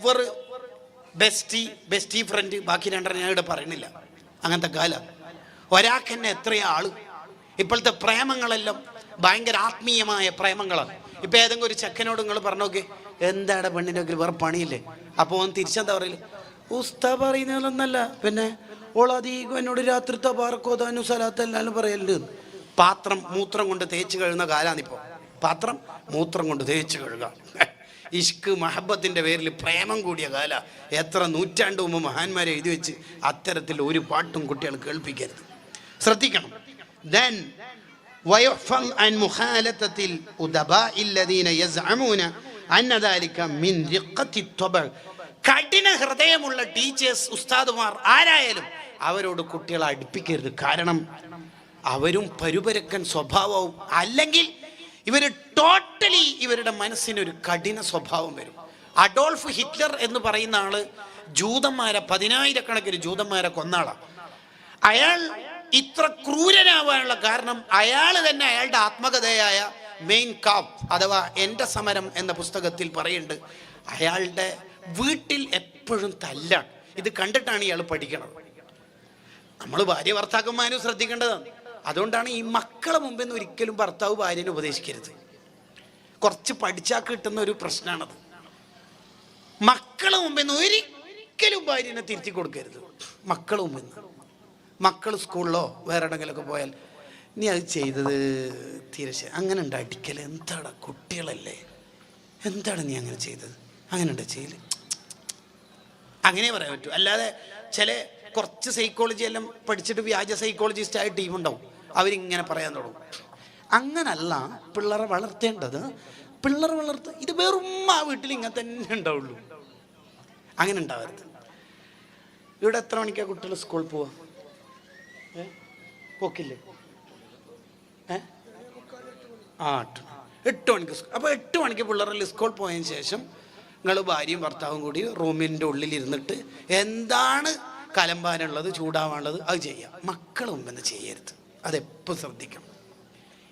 Lover, bestie front, ബാക്കി രണ്ടെണ്ണം ഞാൻ ഇവിടെ പറയണില്ല. അങ്ങനത്തെ കാലം. ഒരാൾക്ക് തന്നെ എത്രയാ ആള്. ഇപ്പോഴത്തെ പ്രേമങ്ങളെല്ലാം ഭയങ്കര ആത്മീയമായ പ്രേമങ്ങളാണ്. ഇപ്പം ഏതെങ്കിലും ഒരു ചെക്കനോട് നിങ്ങൾ പറഞ്ഞോക്കെ, എന്താണ് പെണ്ണിനൊക്കെ വേറെ പണിയില്ലേ? അപ്പോൾ ഓൻ തിരിച്ചെന്താ പറയില്ല, ഉസ്താ പറയുന്നതൊന്നല്ല, പിന്നെ ഓളധികം എന്നോട് രാത്രിത്തെ പാറക്കോതാനും സ്ഥലത്തെല്ലാലും പറയലുണ്ട്. പാത്രം മൂത്രം കൊണ്ട് തേച്ച് കഴുകുന്ന കാലാണിപ്പോൾ. പാത്രം മൂത്രം കൊണ്ട് തേച്ച് കഴുകുക. ഇഷ്ക് മഹബത്തിൻ്റെ പേരിൽ പ്രേമം കൂടിയ കാല. എത്ര നൂറ്റാണ്ട് മുമ്പ് മഹാന്മാരെ എഴുതി വെച്ച് അത്തരത്തിൽ ഒരു പാട്ടും കുട്ടികൾ കേൾപ്പിക്കരുത്. ശ്രദ്ധിക്കണം. ദെൻ ويحفظ عن مخالطة الأدباء الذين يزعمون أن ذلك من رقة الطبع. കഠിന ഹൃദയമുള്ള ടീച്ചേഴ്സ്, ഉസ്താദുമാർ ആരായാലും അവരോട് കുട്ടികളെ അടുപ്പിക്കരുത്. കാരണം അവരും പരുപരക്കൻ സ്വഭാവവും, അല്ലെങ്കിൽ ഇവർ ടോട്ടലി ഇവരുടെ മനസ്സിനൊരു കഠിന സ്വഭാവം വരും. അഡോൾഫ് ഹിറ്റ്ലർ എന്ന് പറയുന്ന ആള് ജൂതന്മാരെ, 10,000 ജൂതന്മാരെ കൊന്നാളാണ്. അയാൾ ഇത്ര ക്രൂരനാവാനുള്ള കാരണം അയാൾ തന്നെ അയാളുടെ ആത്മകഥയായ മെയിൻ കാംപ് അഥവാ എൻ്റെ സമരം എന്ന പുസ്തകത്തിൽ പറയുന്നുണ്ട്. അയാളുടെ വീട്ടിൽ എപ്പോഴും തല്ലാണ്. ഇത് കണ്ടിട്ടാണ് ഇയാൾ പഠിക്കണത്. നമ്മൾ ഭാര്യ ഭർത്താക്കന്മാരും ശ്രദ്ധിക്കേണ്ടതാണ്. അതുകൊണ്ടാണ് ഈ മക്കളെ മുമ്പിൽ നിന്ന് ഒരിക്കലും ഭർത്താവ് ഭാര്യനെ ഉപദേശിക്കരുത്. കുറച്ച് പഠിച്ചാൽ കിട്ടുന്ന ഒരു പ്രശ്നമാണത്. മക്കളെ മുമ്പിൽ നിന്ന് ഒരിക്കലും ഭാര്യനെ തിരുത്തി കൊടുക്കരുത്. മക്കളെ മുമ്പിൽ നിന്ന്, മക്കൾ സ്കൂളിലോ വേറെ എവിടെങ്കിലൊക്കെ പോയാൽ, നീ അത് ചെയ്തത് തീരെ അങ്ങനെ ഉണ്ട്, അടിക്കൽ എന്താണ്, കുട്ടികളല്ലേ, എന്താണ് നീ അങ്ങനെ ചെയ്തത്, അങ്ങനെ ഉണ്ട് ചെയ്യൽ, അങ്ങനെ പറയാൻ പറ്റൂ. അല്ലാതെ ചില കുറച്ച് സൈക്കോളജി എല്ലാം പഠിച്ചിട്ട് വ്യാജ സൈക്കോളജിസ്റ്റ് ആയ ടീമുണ്ടാവും, അവരിങ്ങനെ പറയാൻ തുടങ്ങും. അങ്ങനല്ല പിള്ളേരെ വളർത്തേണ്ടത്. പിള്ളേരെ ഇത് വെറും ആ വീട്ടിൽ ഇങ്ങനെ തന്നെ ഉണ്ടാവുള്ളൂ. അങ്ങനെ ഉണ്ടാവരുത്. ഇവിടെ എത്ര മണിക്കാണ് കുട്ടികൾ സ്കൂളിൽ പോവാ? പോക്കില്ലേ? 8 മണിക്ക്. അപ്പോൾ 8 മണിക്ക് പിള്ളേരെല്ലാം സ്കൂളിൽ പോയതിന് ശേഷം നിങ്ങൾ ഭാര്യയും ഭർത്താവും കൂടി റൂമിൻ്റെ ഉള്ളിൽ ഇരുന്നിട്ട് എന്താണ് കലമ്പാനുള്ളത്, ചൂടാവാനുള്ളത് അത് ചെയ്യാം. മക്കളെ മുമ്പെന്ന് ചെയ്യരുത്. അതെപ്പോൾ ശ്രദ്ധിക്കണം.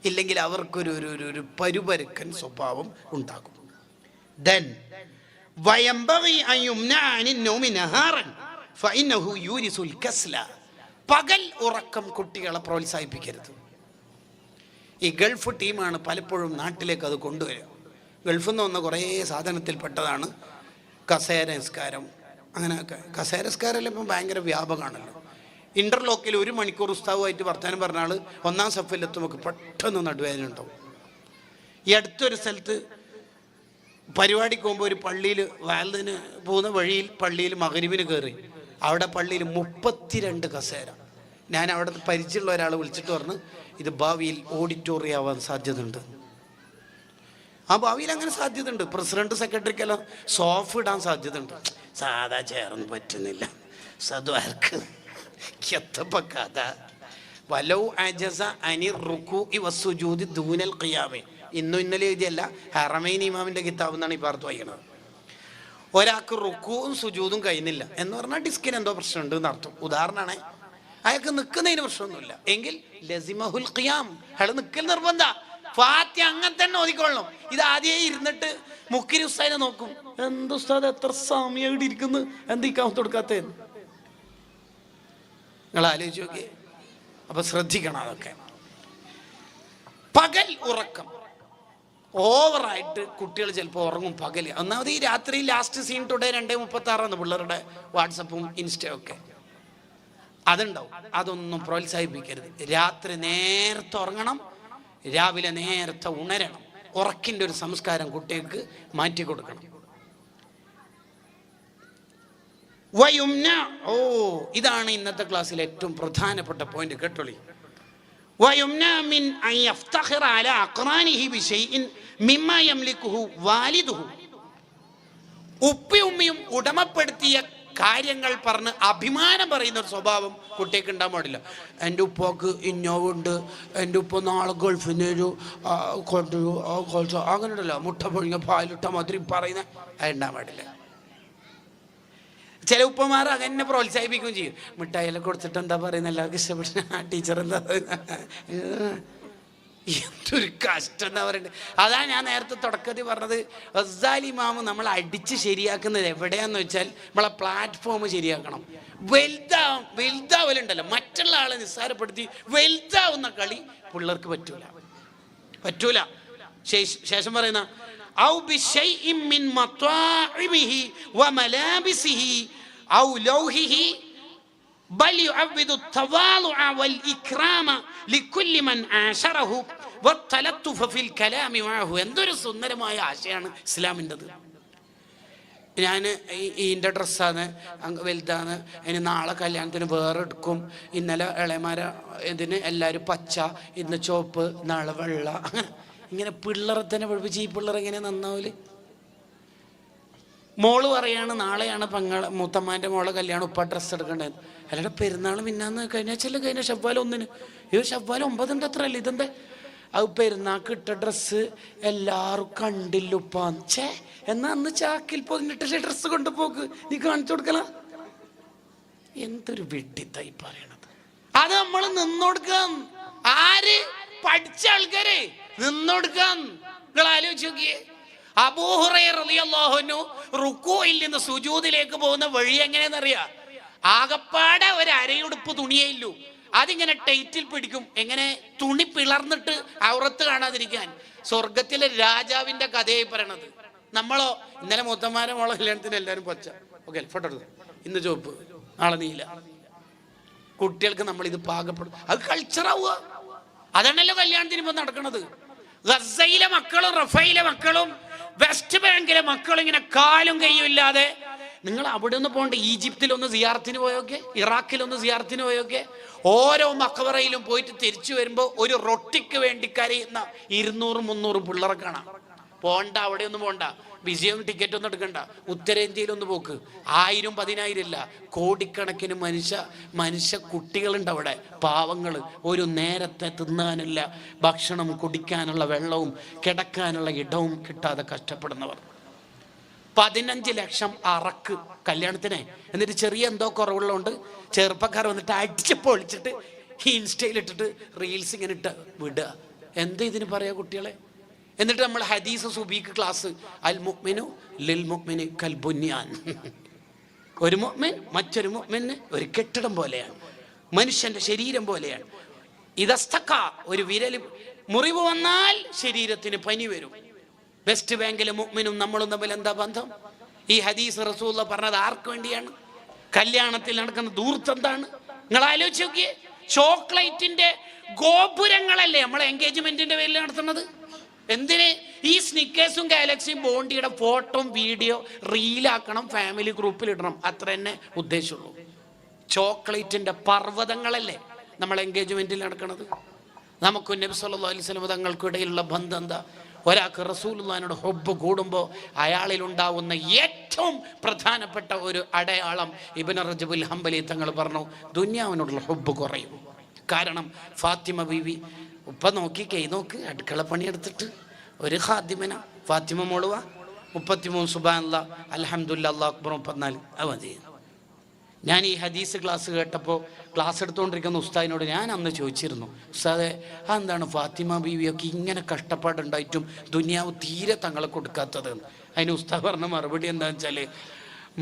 ഇല്ലെങ്കിൽ അവർക്കൊരു ഒരു പരുപരുക്കൻ സ്വഭാവം ഉണ്ടാകും. ദെൻ പകൽ ഉറക്കം കുട്ടികളെ പ്രോത്സാഹിപ്പിക്കരുത്. ഈ ഗൾഫ് ടീമാണ് പലപ്പോഴും നാട്ടിലേക്ക് അത് കൊണ്ടുവരിക. ഗൾഫിൽ നിന്ന് വന്ന കുറേ സാധനത്തിൽപ്പെട്ടതാണ് കസേര നിസ്കാരം. അങ്ങനെയൊക്കെ കസേര നിസ്കാരമെല്ലാം ഇപ്പം ഭയങ്കര വ്യാപകമാണല്ലോ. ഇൻ്റർലോക്കിൽ 1 മണിക്കൂർ ഉസ്താവുമായിട്ട് വർത്താനം പറഞ്ഞ ആൾ 1-ാം സഫിലെത്തുമ്പോൾ പെട്ടെന്ന് നടുവേദന ഉണ്ടാവും. ഈ അടുത്തൊരു സ്ഥലത്ത് പരിപാടിക്ക് പോകുമ്പോൾ ഒരു പള്ളിയിൽ വാലിന് പോകുന്ന വഴിയിൽ പള്ളിയിൽ മഗ്‌രിബിന് കയറി. അവിടെ പള്ളിയിൽ 32 കസേര. ഞാൻ അവിടെ പരിചയമുള്ള ഒരാൾ വിളിച്ചിട്ട് പറഞ്ഞു, ഇത് ഭാവിയിൽ ഓഡിറ്റോറിയം ആവാൻ സാധ്യതയുണ്ട്. ആ ഭാവിയിൽ അങ്ങനെ സാധ്യതയുണ്ട്. പ്രസിഡന്റ് സെക്രട്ടറിക്കെല്ലാം സോഫ ഇടാൻ സാധ്യതയുണ്ട്. സാധാ ചെയറൊന്നും പറ്റുന്നില്ല. സദ്വാർക്ക് കഥ വലൗ അജസ അനി റുകൂഇ വസ്സുജൂദി ദൂനൽ ഖിയാമി. ഇന്നും ഇന്നലെ എഴുതിയല്ല, ഹറമൈൻ ഇമാമിൻ്റെ കിതാബ് എന്നാണ് ഈ പാർത്ത് വായിക്കുന്നത്. ഒരാൾക്ക് റുക്കൂവും സുജൂദും കഴിയുന്നില്ല എന്ന് പറഞ്ഞാൽ ഡിസ്കിന് എന്തോ പ്രശ്നമുണ്ട് എന്നർത്ഥം. ഉദാഹരണമാണ്, അയാൾക്ക് നിൽക്കുന്നതിന് പ്രശ്നമൊന്നുമില്ല എങ്കിൽ ലസിമഹുൽ ഖിയാം, അയാൾ നിൽക്കൽ നിർബന്ധ. ഫാത്തിഹ അങ്ങനെ തന്നെ ഓതിക്കൊള്ളണം. ഇത് ആദ്യമേ ഇരുന്നിട്ട് മുക്കിരി ഉസ്താദിനെ നോക്കും, എന്ത് ഉസ്താദ് എത്ര സമയം ഇവിടെ ഇരിക്കുന്നു, എന്തിക്കാമത്ത് കൊടുക്കാത്തതെന്ന് നിങ്ങൾ ആലോചിച്ച് നോക്കിയേ. അപ്പൊ ശ്രദ്ധിക്കണം. അതൊക്കെ പകൽ ഉറക്കം ഓവറായിട്ട് കുട്ടികൾ ചിലപ്പോൾ ഉറങ്ങും പകൽ. ഒന്നാമത് ഈ രാത്രി ലാസ്റ്റ് സീൻ ടുഡേ 2:36 പിള്ളേരുടെ വാട്സപ്പും ഇൻസ്റ്റയും ഒക്കെ അതുണ്ടാവും. അതൊന്നും പ്രോത്സാഹിപ്പിക്കരുത്. രാത്രി നേരത്തെ ഉറങ്ങണം, രാവിലെ നേരത്തെ ഉണരണം. ഉറക്കിൻ്റെ ഒരു സംസ്കാരം കുട്ടികൾക്ക് മാറ്റി കൊടുക്കണം. ഇതാണ് ഇന്നത്തെ ക്ലാസ്സിലെ ഏറ്റവും പ്രധാനപ്പെട്ട പോയിന്റ്. കേട്ടോളി. ഉപ്പയും ഉടമപ്പെടുത്തിയ കാര്യങ്ങൾ പറഞ്ഞ് അഭിമാനം പറയുന്ന ഒരു സ്വഭാവം കുട്ടിക്ക് ഉണ്ടാകാൻ പാടില്ല. എൻ്റെ ഉപ്പക്ക് ഇന്നോവുണ്ട്, എൻ്റെ ഉപ്പ നാളെ ഗൾഫിന് ഒരു അങ്ങനെ ഉണ്ടല്ലോ, മുട്ട പൊഴിഞ്ഞ പാലിട്ട മാതിരി പറയുന്ന അത് ഉണ്ടാകാൻ പാടില്ല. ചില ഉപ്പമാർ അങ്ങനെ പ്രോത്സാഹിപ്പിക്കുകയും ചെയ്യും. മിഠായിയെല്ലാം കൊടുത്തിട്ട് എന്താ പറയുന്നത്, എല്ലാവർക്കും ഇഷ്ടപ്പെട്ട ടീച്ചർ എന്താ എന്തൊരു കഷ്ടം എന്നാ പറയുന്നത്. അതാ ഞാൻ നേരത്തെ തുടക്കത്തിൽ പറഞ്ഞത്, ഗസാലി ഇമാമ് നമ്മൾ അടിച്ച് ശരിയാക്കുന്നത് എവിടെയാന്ന് വെച്ചാൽ നമ്മളെ പ്ലാറ്റ്ഫോം ശരിയാക്കണം. വലുതാവലുണ്ടല്ലോ, മറ്റുള്ള ആളെ നിസ്സാരപ്പെടുത്തി വലുതാവുന്ന കളി പിള്ളേർക്ക് പറ്റൂല. ശേഷം പറയുന്ന ഔ ബിശൈഇൻ മിൻ മത്വാഇമിഹി വമലാബിസിഹി ഔ ലൗഹിഹി ബൽ യുഅവ്വിദു തവാളുഅ വൽ ഇക്റാമ ലികുല്ലി മൻ ആശറഹു വത്തലത്തുഫ ഫിൽ കലാമി മഅഹു. എന്തൊരു സുന്ദരമായ ആശയാണ് ഇസ്ലാമിൻ്റെത്. ഞാൻ ഇതിൻ്റെ ഡ്രസ്സാണ് വലുതാണ്, ഇനി നാളെ കല്യാണത്തിന് വേറെ എടുക്കും, ഇന്നലെ ഇളയമാര ഇതിന് എല്ലാവരും പച്ച, ഇന്ന് ചുവപ്പ്, നാളെ വെള്ള, ഇങ്ങനെ പിള്ളേരെ തന്നെ പഠിപ്പിച്ച് ഈ പിള്ളേർ എങ്ങനെ നന്നാവില്ല. മോള് പറയാണ് നാളെയാണ് മൂത്തമ്മാൻ്റെ മോളെ കല്യാണം, ഉപ്പ ഡ്രസ്സ് എടുക്കേണ്ടത്. അല്ലാതെ പെരുന്നാൾ മിന്നാന്ന് കഴിഞ്ഞ ഷവ്വാൽ 1-ന്, ഇത് ഷവ്വാൽ 9 അത്ര അല്ലേ ഇതെന്താ? അത് പെരുന്നാൾക്ക് ഇട്ട ഡ്രസ്സ് എല്ലാവരും കണ്ടില്ലുപ്പാന്ന്. ഛേ, എന്നാ അന്ന് ചാക്കിൽ പൊതിഞ്ഞിട്ടല്ലേ ഡ്രസ്സ് കൊണ്ടുപോക്ക്, നീ കാണിച്ചു കൊടുക്കല. എന്തൊരു വിഡ്ഢിത്തായി പറയണത്. അത് നമ്മൾ നിന്നോടുക്കാം. ആര് പഠിച്ച ആൾക്കാരെ നിന്നോടുക്കാം. നിങ്ങൾ ആലോചിച്ച് നോക്കിയേ, അബൂ ഹുറൈറ റളിയല്ലാഹു അൻഹു റുകൂഇൽ നിന്ന് സുജൂദിലേക്ക് പോകുന്ന വഴി എങ്ങനെയെന്നറിയാം? ആകപ്പാടെ ഒരു അരയുടുപ്പ് തുണിയേ ഇല്ലൂ, അതിങ്ങനെ ടൈറ്റിൽ പിടിക്കും. എങ്ങനെ? തുണി പിളർന്നിട്ട് ഔറത്ത് കാണാതിരിക്കാൻ. സ്വർഗത്തിലെ രാജാവിന്റെ കഥയായി പറയണത്. നമ്മളോ ഇന്നലെ മൂത്തന്മാരെ മോളെ കല്യാണത്തിന് എല്ലാവരും പച്ച, ഓക്കെ ഫോട്ടോ എടുക്കും, ഇന്ന് ചുവപ്പ്, നാളെ നീല. കുട്ടികൾക്ക് നമ്മൾ ഇത് പാകപ്പെടും, അത് കൾച്ചറാവുക. അതാണല്ലോ കല്യാണത്തിന് ഇപ്പൊ നടക്കുന്നത്. ഗസയിലെ മക്കളും റഫയിലെ മക്കളും വെസ്റ്റ് ബാങ്കിലെ മക്കളും ഇങ്ങനെ കാലും കയ്യും ഇല്ലാതെ. നിങ്ങൾ അവിടെ ഒന്ന് പോകണ്ട, ഈജിപ്തിലൊന്ന് സിയാറത്തിന് പോയൊക്കെ, ഇറാഖിലൊന്ന് സിയാറത്തിന് പോയൊക്കെ. ഓരോ മഖബറയിലും പോയിട്ട് തിരിച്ചു വരുമ്പോൾ ഒരു റൊട്ടിക്ക് വേണ്ടി കരയുന്ന 200-300 പിള്ളേരെ കാണാം. പോണ്ട, അവിടെ ഒന്നും പോണ്ട, വിജയം ടിക്കറ്റ് ഒന്നും എടുക്കണ്ട. ഉത്തരേന്ത്യയിലൊന്ന് പോക്ക് 1000-10,000 ഇല്ല, കോടിക്കണക്കിന് മനുഷ്യ കുട്ടികളുണ്ട് അവിടെ, പാവങ്ങൾ. ഒരു നേരത്തെ തിന്നാനുള്ള ഭക്ഷണം, കുടിക്കാനുള്ള വെള്ളവും കിടക്കാനുള്ള ഇടവും കിട്ടാതെ കഷ്ടപ്പെടുന്നവർ. 15 ലക്ഷം അറക്ക് കല്യാണത്തിന്. എന്നിട്ട് ചെറിയ എന്തോ കുറവുള്ളതുകൊണ്ട് ചെറുപ്പക്കാർ വന്നിട്ട് അടിച്ച് പൊളിച്ചിട്ട് ഇൻസ്റ്റയിലിട്ടിട്ട് റീൽസ് ഇങ്ങനെ ഇട്ട് വിടുക. എന്താ ഇതിന് പറയാ കുട്ടികളെ? എന്നിട്ട് നമ്മൾ ഹദീസ് സുബീക്ക് ക്ലാസ്, അൽ മുഅ്മിനു ലിൽ മുഅ്മിനി കൽ ബുന്യാൻ. ഒരു മുഅ്മിൻ മറ്റൊരു മുഅ്മിന് ഒരു കെട്ടിടം പോലെയാണ്, മനുഷ്യന്റെ ശരീരം പോലെയാണ്. ഇതസ്തക, ഒരു വിരൽ മുറിവ് വന്നാൽ ശരീരത്തിന് പനി വരും. വെസ്റ്റ് ബാങ്കിലെ മുഅ്മിനും നമ്മളും തമ്മിൽ എന്താ ബന്ധം? ഈ ഹദീസ് റസൂലുള്ള പറഞ്ഞത് ആർക്ക് വേണ്ടിയാണ്? കല്യാണത്തിൽ നടക്കുന്ന ധൂർത്ത് എന്താണ്? നിങ്ങൾ ആലോചിച്ച് നോക്കിയേ. ചോക്ലേറ്റിന്റെ ഗോപുരങ്ങളല്ലേ നമ്മളെ എൻഗേജ്മെന്റിന്റെ പേരിൽ നടത്തുന്നത്? എന്തിന്? ഈ സ്നിക്കേഴ്സും ഗാലക്സിയും ബോണ്ടിയുടെ ഫോട്ടോ വീഡിയോ റീലാക്കണം, ഫാമിലി ഗ്രൂപ്പിൽ ഇടണം, അത്ര തന്നെ ഉദ്ദേശമുള്ളൂ. ചോക്ലേറ്റിന്റെ പർവ്വതങ്ങളല്ലേ നമ്മൾ എൻഗേജ്മെന്റിൽ നടക്കുന്നത്. നമുക്ക് നബി സല്ലല്ലാഹു അലൈഹി വസല്ലം തങ്ങൾക്കിടയിലുള്ള ബന്ധം എന്താ? ഒരാൾക്ക് റസൂലുള്ളാഹിനോട് ഹുബ്ബ് കൂടുമ്പോൾ അയാളിൽ ഉണ്ടാവുന്ന ഏറ്റവും പ്രധാനപ്പെട്ട ഒരു അടയാളം ഇബ്നു റജബുൽ ഹംബലി തങ്ങൾ പറഞ്ഞു, ദുനിയാവിനോടുള്ള ഹുബ്ബ് കുറയും. കാരണം ഫാത്തിമ ബീവി, ഉപ്പ നോക്ക് അടുക്കള പണിയെടുത്തിട്ട് ഒരു ഖാദിമന ഫാത്തിമ മോളുവ 33 സുബ്ഹാനല്ലാഹ് അൽഹംദുലില്ലാഹ് അല്ലാഹു അക്ബർ 34 അത് മതി. ഞാൻ ഈ ഹദീസ് ക്ലാസ് കേട്ടപ്പോൾ ക്ലാസ് എടുത്തുകൊണ്ടിരിക്കുന്ന ഉസ്താദിനോട് ഞാൻ അന്ന് ചോദിച്ചിരുന്നു, ഉസ്താദെ അതെന്താണ് ഫാത്തിമ ബീവിയൊക്കെ ഇങ്ങനെ കഷ്ടപ്പാടുണ്ടായിട്ടും ദുനിയാവ് തീരെ തങ്ങളെ കൊടുക്കാത്തത്? അതിന് ഉസ്താദ് പറഞ്ഞ മറുപടി എന്താണെന്ന് വെച്ചാൽ,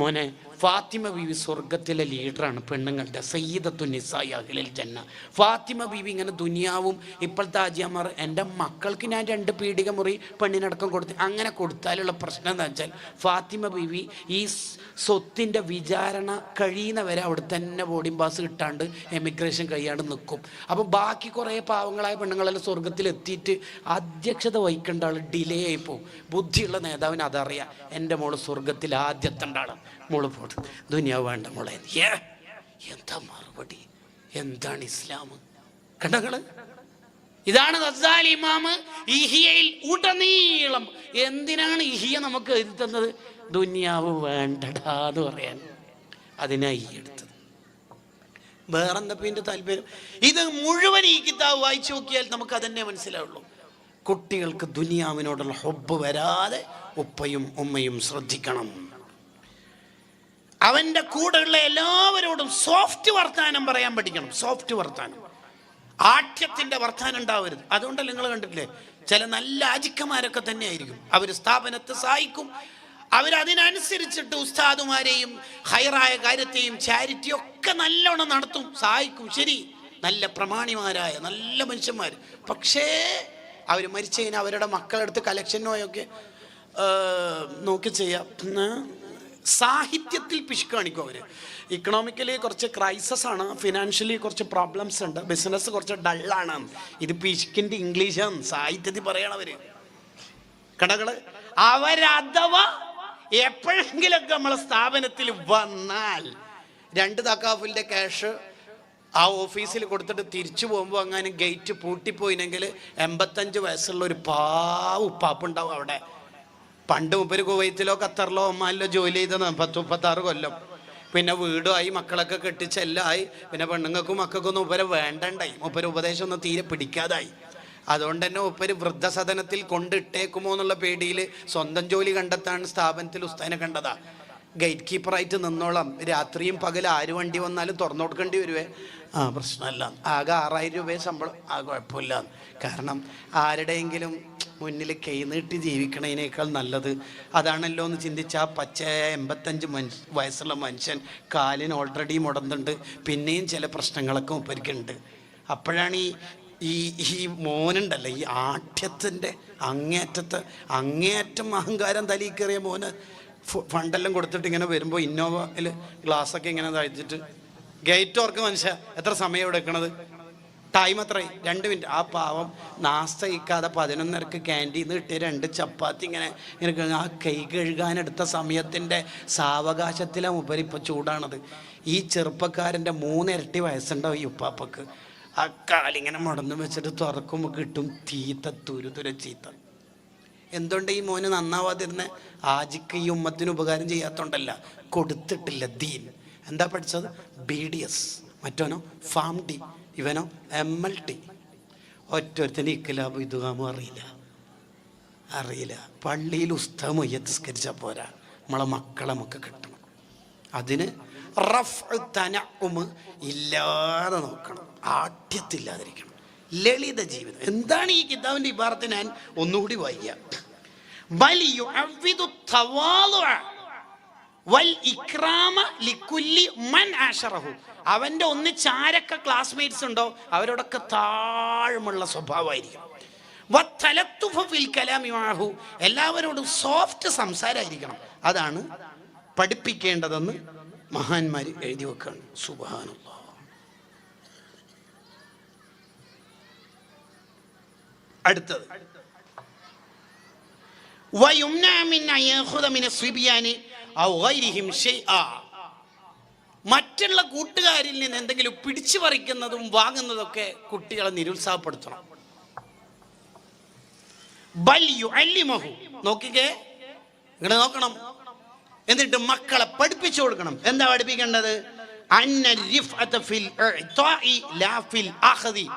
മോനെ, ഫാത്തിമ ബീവി സ്വർഗത്തിലെ ലീഡറാണ്, പെണ്ണുങ്ങളുടെ സയ്യിദത്തു നിസാഇ അഹ്ലിൽ ജന്ന. ഫാത്തിമ ബീവി ഇങ്ങനെ ദുനിയാവും ഇപ്പോഴത്തെ ആജിയമാർ, എൻ്റെ മക്കൾക്ക് ഞാൻ 2 പീഡിക മുറി പെണ്ണിനടക്കം കൊടുത്ത് അങ്ങനെ കൊടുത്താലുള്ള പ്രശ്നം എന്താ വെച്ചാൽ, ഫാത്തിമ ബീവി ഈ സ്വത്തിൻ്റെ വിചാരണ കഴിയുന്നവരെ അവിടെ തന്നെ ബോർഡിംഗ് പാസ് കിട്ടാണ്ട് എമിഗ്രേഷൻ കഴിയാണ്ട് നിൽക്കും. അപ്പം ബാക്കി കുറേ പാവങ്ങളായ പെണ്ണുങ്ങളെല്ലാം സ്വർഗത്തിലെത്തിയിട്ട് അധ്യക്ഷത വഹിക്കേണ്ട ആൾ ഡിലേ ആയി പോകും. ബുദ്ധിയുള്ള നേതാവിന് അതറിയാം, എൻ്റെ മോള് സ്വർഗത്തിൽ ആദ്യത്തെ ആളാണ്, മോള് പോട്ട് ദുനിയാവ് വേണ്ട മോളെ. എന്താ മറുപടി? എന്താണ് ഇസ്ലാം? കണ്ടങ്ങള്, ഇതാണ് ഗസാലി ഇമാമ് ഇഹിയയിൽ ഉടനീളം. എന്തിനാണ് ഇഹിയ നമുക്ക് എഴുതി തന്നത്? ദുനിയാവ് വേണ്ടടാന്ന് പറയാൻ. അതിനായി എടുത്തത്. വേറെന്താ പിന്നെ താല്പര്യം? ഇത് മുഴുവൻ ഈ കിതാബ് വായിച്ചു നോക്കിയാൽ നമുക്ക് അതന്നെ മനസ്സിലാവുള്ളൂ. കുട്ടികൾക്ക് ദുനിയാവിനോടുള്ള ഹുബ്ബ് വരാതെ ഉപ്പയും ഉമ്മയും ശ്രദ്ധിക്കണം. അവൻ്റെ കൂടെയുള്ള എല്ലാവരോടും സോഫ്റ്റ് വർത്താനം പറയാൻ പഠിക്കണം. സോഫ്റ്റ് വർത്താനം. ആഠ്യത്തിന്റെ വർത്താനം ഉണ്ടാവരുത്. അതുകൊണ്ടല്ല നിങ്ങൾ കണ്ടിട്ടില്ലേ, ചില നല്ല ആജിക്കന്മാരൊക്കെ തന്നെയായിരിക്കും, അവർ സ്ഥാപനത്തെ സഹായിക്കും, അവരതിനനുസരിച്ചിട്ട് ഉസ്താദുമാരെയും ഹൈറായ കാര്യത്തെയും ചാരിറ്റിയും ഒക്കെ നല്ലോണം നടത്തും, സഹായിക്കും. ശരി, നല്ല പ്രമാണിമാരായ നല്ല മനുഷ്യന്മാർ. പക്ഷേ അവർ മരിച്ചു കഴിഞ്ഞാൽ അവരുടെ മക്കളെടുത്ത് കളക്ഷനോയൊക്കെ നോക്കി ചെയ്യാം. സാഹിത്യത്തിൽ പിശുക്ക് കാണിക്കും അവർ. ഇക്കണോമിക്കലി കുറച്ച് ക്രൈസിസ് ആണ്, ഫിനാൻഷ്യലി കുറച്ച് പ്രോബ്ലംസ് ഉണ്ട്, ബിസിനസ് കുറച്ച് ഡള്ളാണ്. ഇത് പിശുക്കിൻ്റെ ഇംഗ്ലീഷാണ്, സാഹിത്യത്തിൽ പറയണവർ കടകള്. അവരഥവാ എപ്പോഴെങ്കിലൊക്കെ നമ്മളെ സ്ഥാപനത്തിൽ വന്നാൽ 2 തക്കാഫിൻ്റെ ക്യാഷ് ആ ഓഫീസിൽ കൊടുത്തിട്ട് തിരിച്ചു പോകുമ്പോൾ അങ്ങനെ ഗേറ്റ് പൂട്ടിപ്പോയിനെങ്കിൽ 85 വയസ്സുള്ള ഒരു ഉപ്പാപ്പുണ്ടാവും അവിടെ. പണ്ട് മുപ്പര് കുവൈത്തിലോ ഖത്തറിലോ ഒമാനിലോ ജോലി ചെയ്തതാണ് 10-36 കൊല്ലം. പിന്നെ വീടുമായി, മക്കളൊക്കെ കെട്ടിച്ചെല്ലായി, പിന്നെ പെണ്ണുങ്ങൾക്കും മക്കൾക്കൊന്നും ഉപ്പര വേണ്ടണ്ടായി, മുപ്പര് ഉപദേശം ഒന്നും തീരെ പിടിക്കാതായി. അതുകൊണ്ട് തന്നെ ഉപ്പര് വൃദ്ധസദനത്തിൽ കൊണ്ടിട്ടേക്കുമോ എന്നുള്ള പേടിയിൽ സ്വന്തം ജോലി കണ്ടെത്താൻ സ്ഥാപനത്തിൽ ഉസ്താദിനെ കണ്ടതാ. ഗേറ്റ് കീപ്പറായിട്ട് നിന്നോളാം, രാത്രിയും പകൽ ആര് വണ്ടി വന്നാലും തുറന്നു കൊടുക്കേണ്ടി വരുവേ. പ്രശ്നമല്ല, ആകെ 6000 രൂപയെ ശമ്പളം, കുഴപ്പമില്ല. കാരണം ആരുടെയെങ്കിലും മുന്നിൽ കൈ നീട്ടി ജീവിക്കണതിനേക്കാൾ നല്ലത് അതാണല്ലോ എന്ന് ചിന്തിച്ച് ആ 85 വയസ്സുള്ള മനുഷ്യൻ കാലിന് ഓൾറെഡി മുടന്നുണ്ട്, പിന്നെയും ചില പ്രശ്നങ്ങളൊക്കെ മുപ്പരിക്കുണ്ട്. അപ്പോഴാണ് ഈ മോനുണ്ടല്ലോ, ഈ ആഠ്യത്തിൻ്റെ അങ്ങേയറ്റം അഹങ്കാരം തലയിൽ കയറിയ മോന് ഫണ്ടെല്ലാം കൊടുത്തിട്ട് ഇങ്ങനെ വരുമ്പോൾ ഇന്നോവയിൽ ഗ്ലാസ്സൊക്കെ ഇങ്ങനെ തഴിച്ചിട്ട് ഗേറ്റ് ഓർക്ക് മനുഷ്യ എത്ര സമയം എടുക്കണത്, ടൈം എത്രയായി, 2 മിനിറ്റ്. ആ പാവം നാസ്ത കഴിക്കാതെ 11:30 ക്യാൻറ്റീന്ന് കിട്ടിയ 2 ചപ്പാത്തി ഇങ്ങനെ ആ കൈ കഴുകാനെടുത്ത സമയത്തിൻ്റെ സാവകാശത്തിലാണ് മുപ്പര് ഇപ്പോൾ ചൂടാണത്. ഈ ചെറുപ്പക്കാരൻ്റെ 3 ഇരട്ടി വയസ്സുണ്ടാവും ഈ ഉപ്പാപ്പക്ക്. ആ കാലിങ്ങനെ മുടന്ന് വെച്ചിട്ട് തുറക്കുമ്പോൾ കിട്ടും തുരുതുര ചീത്ത. എന്തുകൊണ്ട് ഈ മോന് നന്നാവാതിരുന്ന? ആജിക്ക് ഈ ഉമ്മത്തിന് ഉപകാരം ചെയ്യാത്തോണ്ടല്ല, കൊടുത്തിട്ടില്ല ദീൻ. എന്താ പഠിച്ചത്? BDS, മറ്റോനോ ഫാം ഡി, ഇവനോ MLT. ഒറ്റൊരുത്തന് ഇക്കലാബ് ഇതുകാമോ അറിയില്ല. പള്ളിയിൽ ഉസ്താദ് മൊയ്യത്തിസ്കരിച്ചാൽ പോരാ, നമ്മളെ മക്കളെ നമുക്ക് കിട്ടണം. അതിന് റഫ് തനഉം ഇല്ലാതെ നോക്കണം, ആഠ്യത്തില്ലാതിരിക്കണം, ലളിത ജീവിതം. എന്താണ് ഈ കിതാബിൻ്റെ ഇബാറത്ത്? ഞാൻ ഒന്നുകൂടി വായിക്കാം. അവൻ്റെ ഒന്നിച്ചാരൊക്കെ ക്ലാസ്മേറ്റ്സ് ഉണ്ടോ അവരോടൊക്കെ താഴ്മുള്ള സ്വഭാവമായിരിക്കും. എല്ലാവരോടും സോഫ്റ്റ് സംസാരമായിരിക്കണം. അതാണ് പഠിപ്പിക്കേണ്ടതെന്ന് മഹാന്മാർ എഴുതി വെക്കാണ്. സുബ്ഹാനല്ലാഹ്. അടുത്തത് മറ്റുള്ള കൂട്ടുകാരിൽ നിന്ന് എന്തെങ്കിലും പിടിച്ചു പറിക്കുന്നതും വാങ്ങുന്നതൊക്കെ കുട്ടികളെ നിരുത്സാഹപ്പെടുത്തണം. നോക്കിക്കേ, ഇങ്ങനെ നോക്കണം. എന്നിട്ട് മക്കളെ പഠിപ്പിച്ചു കൊടുക്കണം. എന്താ പഠിപ്പിക്കേണ്ടത്?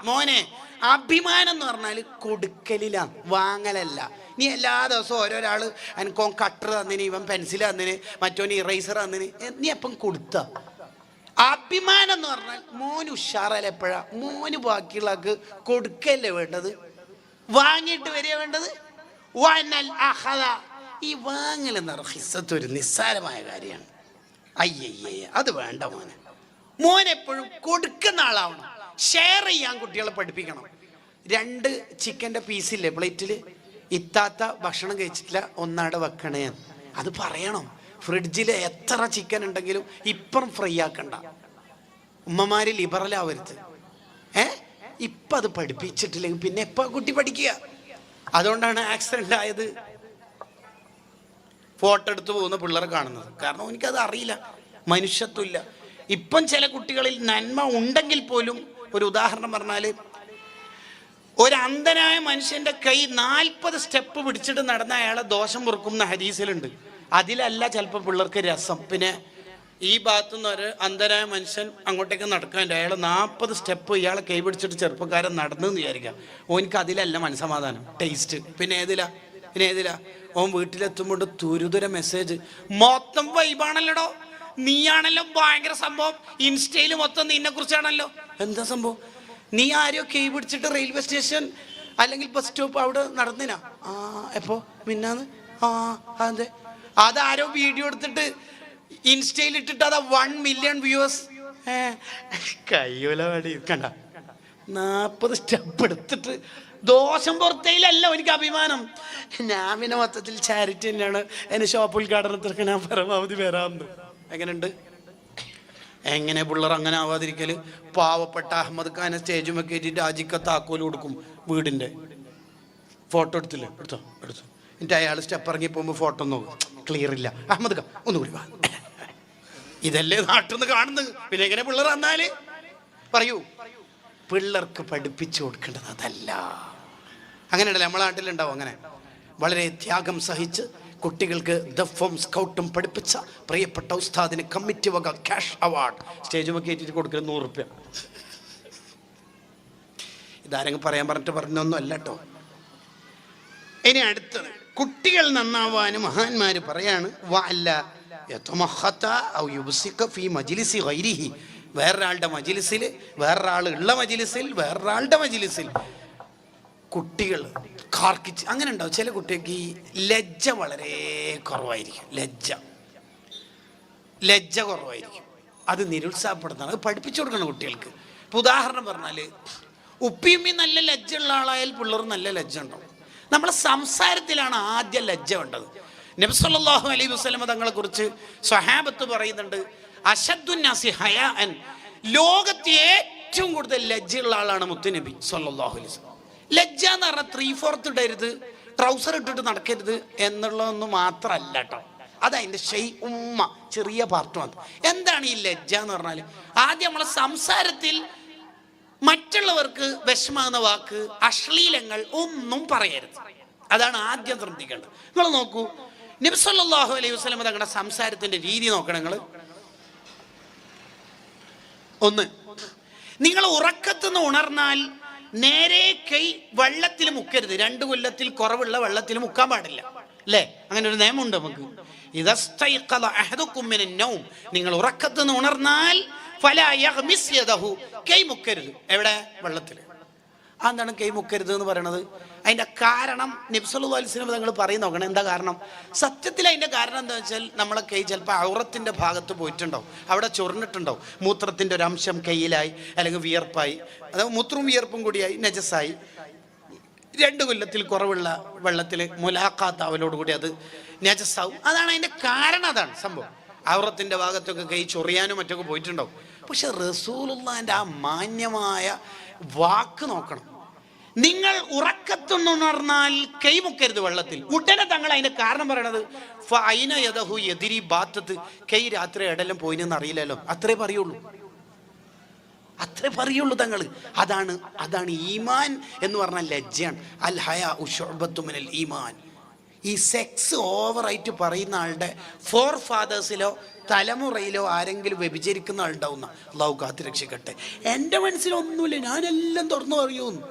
മോനെ, അഭിമാനം എന്ന് പറഞ്ഞാൽ കൊടുക്കലിലാണ്, വാങ്ങലല്ല. നീ എല്ലാ ദിവസവും ഓരോരാൾ എനിക്കോ കട്ടർ തന്നിന്, ഇവൻ പെൻസിൽ തന്നിന്, മറ്റോന് ഇറേസർ തന്നിന്, നീ അപ്പം കൊടുത്ത. അഭിമാനം എന്ന് പറഞ്ഞാൽ മോന് ഉഷാറല്ല. എപ്പോഴാ മോന് ബാക്കിയുള്ളക്ക് കൊടുക്കല്ലേ വേണ്ടത്, വാങ്ങിയിട്ട് വരിക വേണ്ടത്. ഈ വാങ്ങലെന്ന് പറഞ്ഞ ഹിസ്സത്ത് ഒരു നിസ്സാരമായ കാര്യമാണ്. അയ്യയ്യേ, അത് വേണ്ട മോനെ. മോനെപ്പോഴും കൊടുക്കുന്ന ആളാവണം. ഷെയർ ചെയ്യാൻ കുട്ടികളെ പഠിപ്പിക്കണം. 2 ചിക്കൻ്റെ പീസില്ലേ പ്ലേറ്റിൽ, ഇത്താത്ത ഭക്ഷണം കഴിച്ചിട്ടില്ല, ഒന്നാടെ വെക്കണേ, അത് പറയണം. ഫ്രിഡ്ജിൽ എത്ര ചിക്കൻ ഉണ്ടെങ്കിലും ഇപ്പം ഫ്രൈ ആക്കണ്ട. ഉമ്മമാര് ലിബറലാവരുത്. ഇപ്പം അത് പഠിപ്പിച്ചിട്ടില്ലെങ്കിൽ പിന്നെ എപ്പോൾ കുട്ടി പഠിക്കുക? അതുകൊണ്ടാണ് ആക്സിഡൻ്റ് ആയത്, ഫോട്ടോ എടുത്ത് പോകുന്ന പിള്ളേരെ കാണുന്നത്. കാരണം എനിക്കത് അറിയില്ല, മനുഷ്യത്വമില്ല. ഇപ്പം ചില കുട്ടികളിൽ നന്മ ഉണ്ടെങ്കിൽ പോലും, ഒരു ഉദാഹരണം പറഞ്ഞാൽ, ഒരു അന്ധനായ മനുഷ്യൻ്റെ കൈ 40 സ്റ്റെപ്പ് പിടിച്ചിട്ട് നടന്ന അയാളെ ദോഷം പൊറുക്കുന്ന ഹദീസിലുണ്ട്. അതിലല്ല ചിലപ്പോൾ പിള്ളേർക്ക് രസം. പിന്നെ ഈ ഭാഗത്തുനിന്ന് ഒരു അന്ധനായ മനുഷ്യൻ അങ്ങോട്ടേക്ക് നടക്കാൻ, അയാൾ 40 സ്റ്റെപ്പ് ഇയാളെ കൈ പിടിച്ചിട്ട് ചെറുപ്പക്കാരൻ നടന്നെന്ന് വിചാരിക്കാം. ഓനിക്ക് അതിലല്ല മനസ്സമാധാനം, ടേസ്റ്റ്. പിന്നെ ഏതിലാ ഓൻ വീട്ടിലെത്തുമ്പോൾ തുരുതുര മെസ്സേജ്, മൊത്തം വൈബാണല്ലോടോ, നീയാണല്ലോ ഭയങ്കര സംഭവം, ഇൻസ്റ്റയിൽ മൊത്തം നിന്നെ കുറിച്ചാണല്ലോ. എന്താ സംഭവം? നീ ആരോ കൈ പിടിച്ചിട്ട് റെയിൽവേ സ്റ്റേഷൻ അല്ലെങ്കിൽ ബസ് സ്റ്റോപ്പ് അവിടെ നടന്നിനാ? ആ എപ്പോ മിന്നാന്ന്? ആ അതെ. അതാരോ വീഡിയോ എടുത്തിട്ട് ഇൻസ്റ്റയിൽ ഇട്ടിട്ട് അതാ 1 മില്യൺ വ്യൂവേഴ്സ്. കയ്യോല വടി കണ്ട 40 സ്റ്റെപ്പ് എടുത്തിട്ട് ദോഷം പുറത്തേലല്ല എനിക്ക് അഭിമാനം. ഞാൻ പിന്നെ മൊത്തത്തിൽ ചാരിറ്റി തന്നെയാണ്. എന്റെ ഷോപ്പ് ഉദ്ഘാടനത്തിലൊക്കെ ഞാൻ പരമാവധി വരാമെന്ന്. എങ്ങനെയുണ്ട്? എങ്ങനെ പിള്ളേർ അങ്ങനെ ആവാതിരിക്കല്? പാവപ്പെട്ട അഹമ്മദ് ഖാനെ സ്റ്റേജുമൊക്കെ കയറ്റിയിട്ട് ആജിക്ക താക്കോല് കൊടുക്കും വീടിന്റെ. ഫോട്ടോ എടുത്തില്ല? എടുത്തോ. എന്നിട്ട് അയാൾ സ്റ്റെപ്പ് ഇറങ്ങി പോകുമ്പോൾ ഫോട്ടോ നോക്കും, ക്ലിയർ ഇല്ല. അഹമ്മദ് ഖാൻ ഒന്നുകൂടി വാ. ഇതല്ലേ നാട്ടിൽ നിന്ന് കാണുന്നത്? പിന്നെ എങ്ങനെ പിള്ളേർ വന്നാല് പറയൂ? പിള്ളേർക്ക് പഠിപ്പിച്ചു കൊടുക്കേണ്ടത് അതല്ല. അങ്ങനെയല്ല നമ്മളെ നാട്ടിലുണ്ടാവും. അങ്ങനെ വളരെ ത്യാഗം സഹിച്ച് കുട്ടികൾക്ക് ദഫും സ്കൗട്ടും പഠിപ്പിച്ച പ്രിയപ്പെട്ട ഉസ്താദിന് കമ്മിറ്റി വക ക്യാഷ് അവാർഡ് സ്റ്റേജുമൊക്കെ കയറ്റിട്ട് കൊടുക്കുന്നത് 100 രൂപ. ഇതാരെങ്കിലും പറയാൻ പറഞ്ഞൊന്നും അല്ല കേട്ടോ. ഇനി അടുത്തത്, കുട്ടികൾ നന്നാവാനും മഹാന്മാര് പറയാണ് വേറൊരാളുടെ മജിലിസിൽ, വേറൊരാളുള്ള മജിലിസിൽ, വേറൊരാളുടെ മജിലിസിൽ കുട്ടികൾ കാർക്കിച്ച് അങ്ങനെ ഉണ്ടാവും. ചില കുട്ടികൾക്ക് ഈ ലജ്ജ വളരെ കുറവായിരിക്കും. ലജ്ജ കുറവായിരിക്കും. അത് നിരുത്സാഹപ്പെടുന്നതാണ്. അത് പഠിപ്പിച്ചു കൊടുക്കണം കുട്ടികൾക്ക്. ഇപ്പോൾ ഉദാഹരണം പറഞ്ഞാൽ ഉപ്പിയുമ്മി നല്ല ലജ്ജ ഉള്ള ആളായാൽ പിള്ളേർ നല്ല ലജ്ജ ഉണ്ടാവും. നമ്മളെ സംസാരത്തിലാണ് ആദ്യം ലജ്ജ വേണ്ടത്. നബി സല്ലല്ലാഹു അലൈഹി വസല്ലം തങ്ങളെ കുറിച്ച് സ്വഹാബത്ത് പറയുന്നുണ്ട്, അശദ്ദുന്നാസി ഹയാഅൻ, ലോകത്തെ ഏറ്റവും കൂടുതൽ ലജ്ജയുള്ള ആളാണ് മുത്തുനബി സല്ലല്ലാഹു അലൈഹി വസല്ലം. ലജ്ജ എന്ന് പറഞ്ഞാൽ 3/4 ഇടരുത്, ട്രൗസർ ഇട്ടിട്ട് നടക്കരുത് എന്നുള്ളതൊന്നും മാത്രമല്ല കേട്ടോ. അതതിൻ്റെ ചെറിയ പാർട്ട് മാത്രം. എന്താണ് ഈ ലജ്ജ എന്ന് പറഞ്ഞാൽ? ആദ്യം നമ്മളെ സംസാരത്തിൽ മറ്റുള്ളവർക്ക് വിഷമാകുന്ന വാക്ക്, അശ്ലീലങ്ങൾ ഒന്നും പറയരുത്. അതാണ് ആദ്യം ശ്രദ്ധിക്കേണ്ടത്. നിങ്ങൾ നോക്കൂ, നബി സല്ലല്ലാഹു അലൈഹി വസല്ലം തങ്ങളുടെ സംസാരത്തിന്റെ രീതി നോക്കണം നിങ്ങൾ. ഒന്ന്, നിങ്ങൾ ഉറക്കത്തുനിന്ന് ഉണർന്നാൽ നേരെ കൈ വെള്ളത്തിൽ മുക്കരുത്. 2 കൊല്ലത്തിൽ കുറവുള്ള വെള്ളത്തിൽ മുക്കാൻ പാടില്ല, അല്ലേ? അങ്ങനെ ഒരു നിയമമുണ്ട് നമുക്ക്. ഇദസ്തൈഖദ അഹദുകും മിനൻ നൗം, നിങ്ങൾ ഉറക്കത്തുനിന്ന് ഉണർന്നാൽ ഫലാ യഗ്മിസ് യദഹു, കൈ മുക്കരുത്. എവിടെ? വെള്ളത്തിൽ. അതെന്താണ് കൈ മുക്കരുത് എന്ന് പറയണത്? അതിൻ്റെ കാരണം നബി സല്ലല്ലാഹു അലൈഹി വസല്ലം തങ്ങൾ പറയും. നോക്കണം എന്താ കാരണം. സത്യത്തിൽ അതിൻ്റെ കാരണം എന്താ വെച്ചാൽ നമ്മളെ കൈ ചിലപ്പോൾ ഔറത്തിൻ്റെ ഭാഗത്ത് പോയിട്ടുണ്ടാവും, അവിടെ ചൊറിഞ്ഞിട്ടുണ്ടാവും, മൂത്രത്തിൻ്റെ ഒരു അംശം കയ്യിലായി, അല്ലെങ്കിൽ വിയർപ്പായി, അതായത് മൂത്രവും വിയർപ്പും കൂടിയായി നജസായി. 2 കൊല്ലത്തിൽ കുറവുള്ള വെള്ളത്തിൽ മുലാഖാത്ത് അവലോടുകൂടി അത് നജസാവും. അതാണ് അതിൻ്റെ കാരണം. അതാണ് സംഭവം. ഔറത്തിൻ്റെ ഭാഗത്തൊക്കെ കൈ ചൊറിയാനും മറ്റൊക്കെ പോയിട്ടുണ്ടാവും. പക്ഷെ റസൂലുള്ളാഹിന്റെ ആ മാന്യമായ വാക്ക് നോക്കണം. നിങ്ങൾ ഉറക്കത്തുണർന്നാൽ കൈമുക്കരുത് വെള്ളത്തിൽ. ഉടനെ തങ്ങൾ അതിന്റെ കാരണം പറയണത് ഫഅൈന യദഹു യദ്രി ബാത്തത്ത്, കൈ രാത്രി എടെല്ലാം പോയിനെന്ന് അറിയില്ലല്ലോ, അത്രേ പറയുള്ളൂ തങ്ങൾ. അതാണ് ഈമാൻ എന്ന് പറഞ്ഞാൽ ലജ്ജയാണ്. അൽ ഹയാഉ ശുഅബത്തു മിനൽ ഈമാൻ. ഈ സെക്സ് ഓവറായിട്ട് പറയുന്ന ആളുടെ ഫോർ ഫാദേഴ്സിലോ തലമുറയിലോ ആരെങ്കിലും വ്യഭിചരിക്കുന്ന ആളുണ്ടാവുന്ന അള്ളാഹു കാത്ത് രക്ഷിക്കട്ടെ. എൻ്റെ മനസ്സിലൊന്നുമില്ല, ഞാനെല്ലാം തുറന്നു പറയുമെന്ന്.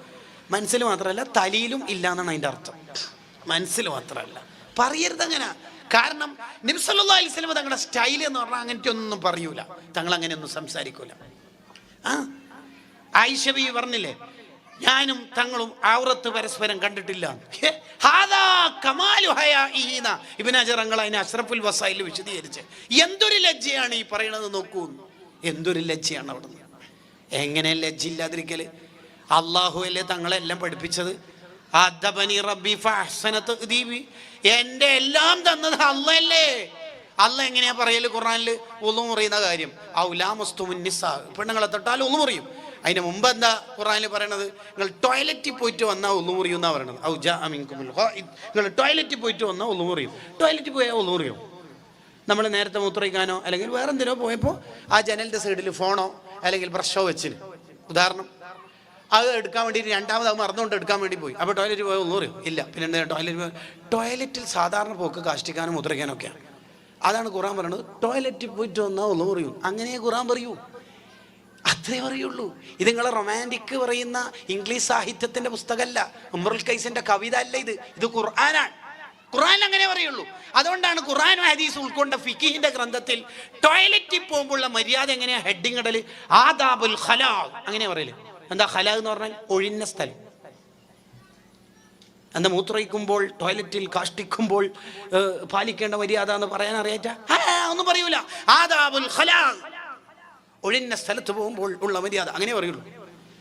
മനസ്സിൽ മാത്രമല്ല തലയിലും ഇല്ല എന്നാണ് അതിൻ്റെ അർത്ഥം. മനസ്സിൽ മാത്രമല്ല, പറയരുത് അങ്ങനെ. കാരണം നബി സല്ലല്ലാഹു അലൈഹി വസല്ലം തങ്ങളുടെ സ്റ്റൈൽ എന്ന് പറഞ്ഞാൽ അങ്ങനത്തെ ഒന്നും പറയൂല. തങ്ങൾ അങ്ങനെയൊന്നും സംസാരിക്കൂല. ആയിഷ ബീവി പറഞ്ഞില്ലേ, ഞാനും തങ്ങളും ഔറത്ത് പരസ്പരം കണ്ടിട്ടില്ല. ഇബ്നു ഹജർ അതിനെ അഷ്റഫുൽ വസായിൽ വിശദീകരിച്ച് എന്തൊരു ലജ്ജയാണ് ഈ പറയണത് നോക്കൂ. എന്തൊരു ലജ്ജയാണ് അവിടെ നിന്ന്. എങ്ങനെ ലജ്ജയില്ലാതിരിക്കല്? അള്ളാഹു അല്ലേ തങ്ങളെല്ലാം പഠിപ്പിച്ചത്. എന്റെ എല്ലാം തന്നത് അള്ളയല്ലേ. അള്ള എങ്ങനെയാ പറയല് ഖുർആനിൽ? ഉളു മുറിയുന്ന കാര്യം, പെണ്ണുങ്ങളെ തൊട്ടാൽ ഉളു മുറിയും. അതിന് മുമ്പ് എന്താ ഖുർആനിൽ പറയണത്? നിങ്ങൾ ടോയ്ലറ്റിൽ പോയിട്ട് വന്നാൽ ഉളു മുറിയും എന്നാ പറയണത്. നിങ്ങൾ ടോയ്ലറ്റിൽ പോയിട്ട് വന്നാൽ ഉളു മുറിയും. ടോയ്ലറ്റിൽ പോയാൽ ഉളു മുറിയും. നമ്മൾ നേരത്തെ മൂത്രയിക്കാനോ അല്ലെങ്കിൽ വേറെ എന്തിനോ പോയപ്പോൾ ആ ജനലിന്റെ സൈഡിൽ ഫോണോ അല്ലെങ്കിൽ ബ്രഷോ വെച്ചിന്, ഉദാഹരണം, അത് എടുക്കാൻ വേണ്ടിയിട്ട് രണ്ടാമത് അത് മറന്നുകൊണ്ട് എടുക്കാൻ വേണ്ടി പോയി. അപ്പോൾ ടോയ്ലറ്റിൽ പോയാൽ ഒന്നും അറിയും ഇല്ല. പിന്നെ എന്താ ടോയ്ലറ്റിൽ സാധാരണ പോക്ക് കാഷ്ടിക്കാനും മുദ്രയ്ക്കാനും ഒക്കെയാണ്. അതാണ് ഖുർആൻ പറയുന്നത്. ടോയ്ലറ്റിൽ പോയിട്ട് വന്നാൽ ഒന്നും പറയൂ. അങ്ങനെ ഖുർആൻ പറയൂ, അത്രേ പറയുള്ളൂ. ഇത് നിങ്ങളെ റൊമാൻറ്റിക് പറയുന്ന ഇംഗ്ലീഷ് സാഹിത്യത്തിന്റെ പുസ്തകമല്ല, ഉംറുൽ ഖൈസിന്റെ കവിത അല്ല ഇത് ഖുർആനാണ്. ഖുർആൻ അങ്ങനെ പറയുള്ളൂ. അതുകൊണ്ടാണ് ഖുർആനും ഹദീസും ഉൾക്കൊണ്ട ഫിഖിഹിന്റെ ഗ്രന്ഥത്തിൽ ടോയ്ലറ്റിൽ പോകുമ്പോഴുള്ള മര്യാദ എങ്ങനെയാ ഹെഡിങ് ഇടല്? ആദാബുൽ ഖലാ അങ്ങനെ പറയല്. എന്താ ഖല എന്ന് പറഞ്ഞാൽ? ഒഴിഞ്ഞ സ്ഥലം. എന്താ മൂത്രയിക്കുമ്പോൾ, ടോയ്ലറ്റിൽ കാഷ്ടിക്കുമ്പോൾ പാലിക്കേണ്ട മര്യാദ എന്ന് പറയാൻ അറിയാറ്റ? ഒന്നും പറയൂല. ആദാബുൽ ഖലാ, ഒഴിഞ്ഞ സ്ഥലത്ത് പോകുമ്പോൾ ഉള്ള മര്യാദ, അങ്ങനെ പറയുള്ളൂ.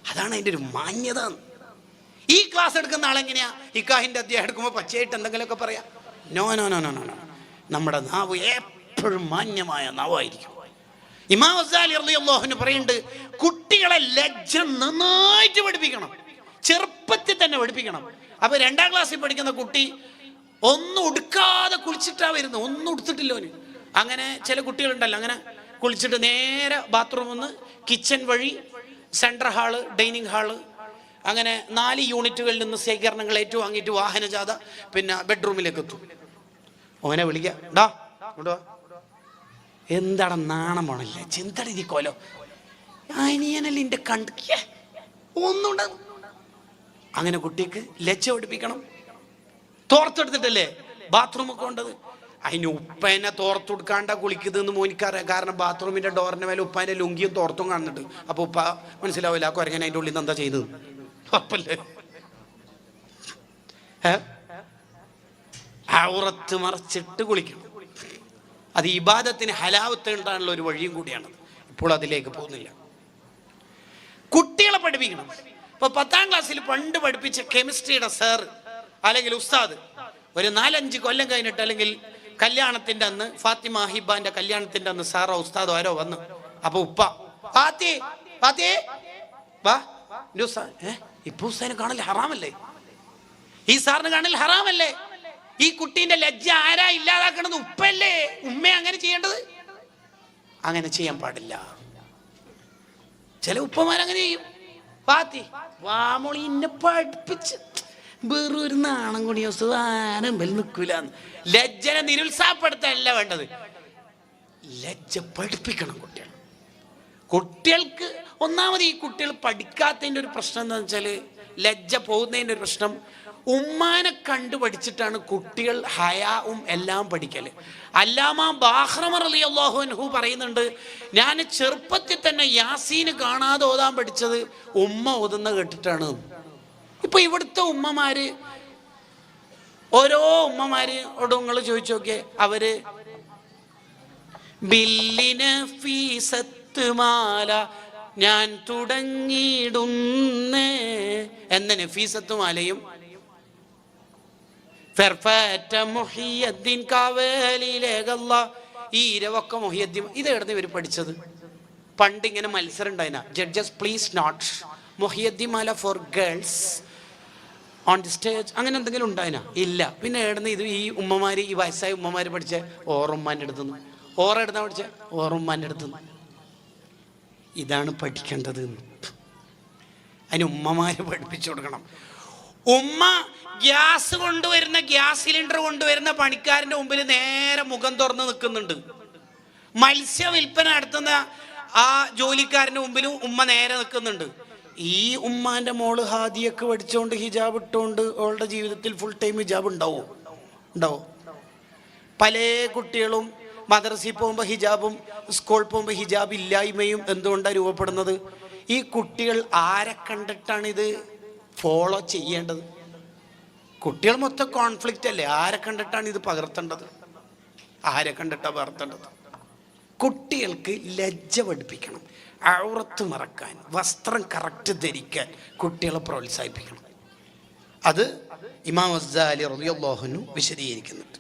അതാണ് അതിൻ്റെ ഒരു മാന്യത. ഈ ക്ലാസ് എടുക്കുന്ന ആളെങ്ങനെയാ? ഇക്കാഹിന്റെ അധ്യായം എടുക്കുമ്പോൾ പച്ചയായിട്ട് എന്തെങ്കിലുമൊക്കെ പറയാം? No no no no no. നമ്മുടെ നാവ് എപ്പോഴും മാന്യമായ നാവായിരിക്കും. ഇമാം ഗസാലി റളിയല്ലാഹു അൻഹു പറയുന്നുണ്ട്, കുട്ടികളെ ലജ്ജ നന്നായിട്ട് പഠിപ്പിക്കണം, ചെറുപ്പത്തിൽ തന്നെ പഠിപ്പിക്കണം. അപ്പൊ 2ാം ക്ലാസ്സിൽ പഠിക്കുന്ന കുട്ടി ഒന്നും ഉടുക്കാതെ കുളിച്ചിട്ടാ വരുന്നത്, ഒന്നും ഉടുത്തിട്ടില്ല ഓന്. അങ്ങനെ ചില കുട്ടികളുണ്ടല്ലോ, അങ്ങനെ കുളിച്ചിട്ട് നേരെ ബാത്റൂമിൽ നിന്ന് കിച്ചൺ വഴി സെൻട്രൽ ഹാള്, ഡൈനിങ് ഹാള്, അങ്ങനെ 4 യൂണിറ്റുകളിൽ നിന്ന് ശേഖരണങ്ങൾ ഏറ്റുവാങ്ങിയിട്ട് വാഹനജാഥ പിന്നെ ബെഡ്റൂമിലേക്ക് എത്തും. ഓനെ വിളിക്കുക, ഡാ കൊണ്ടുവാ. എന്താണ് നാണം പോണില്ല, ചിന്തടി നീക്കോലോ, അനിയനല്ല എൻ്റെ കണ്ടിക്ക ഒന്നുണ്ട്. അങ്ങനെ കുട്ടിക്ക് ലജ്ജ പഠിപ്പിക്കണം. തോർത്തെടുത്തിട്ടല്ലേ ബാത്റൂമൊക്കെ ഉണ്ടത്. അതിന് ഉപ്പനെ തോർത്തെടുക്കാണ്ട കുളിക്കുന്നതെന്ന് മോനിക്കറിയാം. കാരണം ബാത്റൂമിന്റെ ഡോറിന്റെ മേലെ ഉപ്പാന്റെ ലുങ്കിയും തോർത്തും കാണുന്നുണ്ട്. അപ്പൊ ഉപ്പ മനസ്സിലാവില്ല, കുരങ്ങനെ അതിൻ്റെ ഉള്ളിൽ നിന്ന് എന്താ ചെയ്തത്. ഉറപ്പല്ലേ? ഔറത്ത് മറച്ചിട്ട് കുളിക്കണം. അത് ഇബാദത്തിന് ഹലാവത്ത് ഉണ്ടാകാനുള്ള ഒരു വഴിയും കൂടിയാണ്. ഇപ്പോൾ അതിലേക്ക് പോകുന്നില്ല. കുട്ടികളെ പഠിപ്പിക്കണം. ഇപ്പൊ 10ാം ക്ലാസ്സിൽ പണ്ട് പഠിപ്പിച്ച കെമിസ്ട്രിയുടെ സാർ അല്ലെങ്കിൽ ഉസ്താദ് ഒരു 4-5 കൊല്ലം കഴിഞ്ഞിട്ട്, അല്ലെങ്കിൽ കല്യാണത്തിന്റെ അന്ന്, ഫാത്തിമ ഹിബാന്റെ കല്യാണത്തിന്റെ അന്ന് സാറോ ഉസ്താദോ ആരോ വന്നു. അപ്പൊ ഉപ്പ വാ, ഇപ്പൊ ഉസ്താദിനെ കാണൽ ഹറാമല്ലേ? ഈ സാറിന് കാണൽ ഹറാമല്ലേ? ഈ കുട്ടീന്റെ ലജ്ജ ആരാ ഇല്ലാതാക്കണത്? ഉപ്പല്ലേ? ഉമ്മയെ അങ്ങനെ ചെയ്യേണ്ടത്? അങ്ങനെ ചെയ്യാൻ പാടില്ല. ചില ഉപ്പമാരങ്ങനെ ചെയ്യും. പാത്തി വാമോളി ഇന്നെ പഠിപ്പിച്ച് വേറെ ഒരു നാണം കൂടി ആരമ്പൽ നിൽക്കൂലെന്ന്. ലജ്ജനെ നിരുത്സാഹപ്പെടുത്തല്ല വേണ്ടത്, ലജ്ജ പഠിപ്പിക്കണം കുട്ടികൾ. കുട്ടികൾക്ക് ഒന്നാമത് ഈ കുട്ടികൾ പഠിക്കാത്തതിൻ്റെ ഒരു പ്രശ്നം എന്താണെന്ന് വെച്ചാൽ, ലജ്ജ പോകുന്നതിൻ്റെ ഒരു പ്രശ്നം, ഉമ്മാനെ കണ്ടു പഠിച്ചിട്ടാണ് കുട്ടികൾ ഹയാവും എല്ലാം പഠിക്കല്. അല്ലാമ ബാഖ്റമ റളിയല്ലാഹു അൻഹു പറയുന്നുണ്ട്, ഞാൻ ചെറുപ്പത്തിൽ തന്നെ യാസീന് കാണാതെ ഓതാൻ പഠിച്ചത് ഉമ്മ ഓതുന്ന കേട്ടിട്ടാണ്. ഇപ്പൊ ഇവിടുത്തെ ഉമ്മമാര്, ഓരോ ഉമ്മമാരോട് നിങ്ങൾ ചോദിച്ചു നോക്കിയേ, അവര് ബില്ലിന് ഫീസത്ത് മാല ഞാൻ തുടങ്ങിയിടുന്നേ എന്ന നഫീസത്ത് മാലയും ഈ ഇരവൊക്കെ മുഹിയദ്ദീൻ, ഇത് എവിടുന്ന് ഇവർ പഠിച്ചത്? പണ്ട് ഇങ്ങനെ മത്സരം ഉണ്ടായിന, judges please note Muhiyaddeen Mala for girls on the stage, അങ്ങനെ എന്തെങ്കിലും ഉണ്ടായിന? ഇല്ല. പിന്നെ എവിടുന്ന് ഇത് ഈ ഉമ്മമാര്, ഈ വയസ്സായ ഉമ്മമാര് പഠിച്ച? ഓറുമ്മാൻ്റെ അടുത്തുനിന്ന്. ഓറെടുത്താ പഠിച്ച? ഓറുമ്മാൻ്റെ അടുത്തുനിന്ന്. ഇതാണ് പഠിക്കേണ്ടത്. അതിന് ഉമ്മമാര് പഠിപ്പിച്ചു കൊടുക്കണം. ഉമ്മ ഗ്യാസ് കൊണ്ടുവരുന്ന, ഗ്യാസ് സിലിണ്ടർ കൊണ്ടുവരുന്ന പണിക്കാരന്റെ മുമ്പിൽ നേരെ മുഖം തുറന്ന് നിൽക്കുന്നുണ്ട്. മത്സ്യ വിൽപ്പന നടത്തുന്ന ആ ജോലിക്കാരന്റെ മുമ്പിലും ഉമ്മ നേരെ നിൽക്കുന്നുണ്ട്. ഈ ഉമ്മാന്റെ മോള് ഹാദിയൊക്കെ പഠിച്ചുകൊണ്ട് ഹിജാബ് ഇട്ടുകൊണ്ട് അവളുടെ ജീവിതത്തിൽ ഫുൾ ടൈം ഹിജാബ് ഉണ്ടാവോ? പല കുട്ടികളും മദ്രസയിൽ പോകുമ്പോൾ ഹിജാബും സ്കൂളിൽ പോകുമ്പോൾ ഹിജാബ് ഇല്ലായ്മയും എന്തുകൊണ്ടാണ് രൂപപ്പെടുന്നത്? ഈ കുട്ടികൾ ആരെ കണ്ടിട്ടാണ് ഇത് ഫോളോ ചെയ്യേണ്ടത്? കുട്ടികൾ മൊത്തം കോൺഫ്ലിക്റ്റ് അല്ലേ? ആരെ കണ്ടിട്ടാണ് ഇത് പകർത്തേണ്ടത്? ആരെ കണ്ടിട്ടാണ് പകർത്തേണ്ടത്? കുട്ടികൾക്ക് ലജ്ജ പഠിപ്പിക്കണം, ഔറത്ത് മറക്കാൻ, വസ്ത്രം കറക്റ്റ് ധരിക്കാൻ കുട്ടികളെ പ്രോത്സാഹിപ്പിക്കണം. അത് ഇമാം ഗസാലി റളിയല്ലാഹു അൻഹു വിശദീകരിക്കുന്നുണ്ട്.